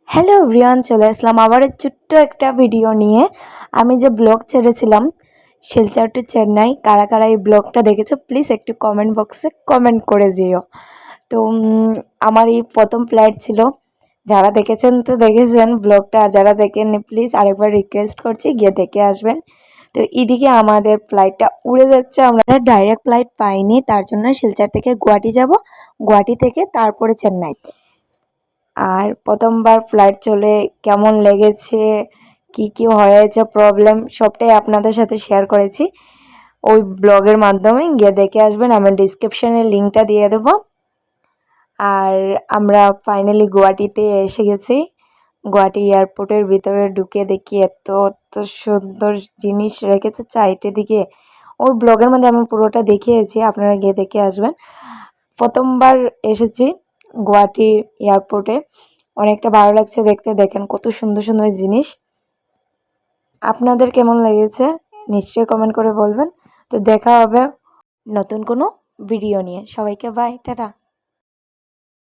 Hello everyone, চলে আসলাম আবার ছোট্ট একটা ভিডিও নিয়ে। আমি যে ব্লগ ছেড়েছিলাম শিলচর টু চেন্নাই, কারা কারা এই ব্লগটা দেখেছো প্লিজ একটু কমেন্ট বক্সে কমেন্ট করে যেও। তো আমার এই প্রথম ফ্লাইট ছিল। যারা দেখেছেন তো দেখেছেন ব্লগটা, আর যারা দেখেননি প্লিজ আরেকবার রিকোয়েস্ট করছি গিয়ে দেখে আসবেন। তো এদিকে আমাদের ফ্লাইটটা উড়ে যাচ্ছে, আমরা ডাইরেক্ট ফ্লাইট পাইনি, তার জন্য শিলচর থেকে গুয়াহাটি যাব, গুয়াহাটি থেকে তারপরে চেন্নাইতে। আর প্রথমবার ফ্লাইট চলে কেমন লেগেছে, কি হয়েছে প্রবলেম, সবটাই আপনাদের সাথে শেয়ার করেছি ওই ব্লগের মাধ্যমে। গিয়ে দেখে আসবেন, আমি ডিসক্রিপশানে লিঙ্কটা দিয়ে দেবো। আর আমরা ফাইনালি গুয়াহাটিতে এসে গেছি। গুয়াহাটি এয়ারপোর্টের ভিতরে ঢুকে দেখি এত এত সুন্দর জিনিস রেখেছে চারিটে দিকে। ওই ব্লগের মধ্যে আমি পুরোটা দেখিয়েছি, আপনারা গিয়ে দেখে আসবেন। প্রথমবার এসেছি গুয়াহাটি এয়ারপোর্টে, অনেকটা ভালো লাগছে দেখতে। দেখেন কত সুন্দর সুন্দর জিনিস। আপনাদের কেমন লেগেছে নিশ্চয়ই কমেন্ট করে বলবেন। তো দেখা হবে নতুন কোনো ভিডিও নিয়ে। সবাইকে বাই, টাটা।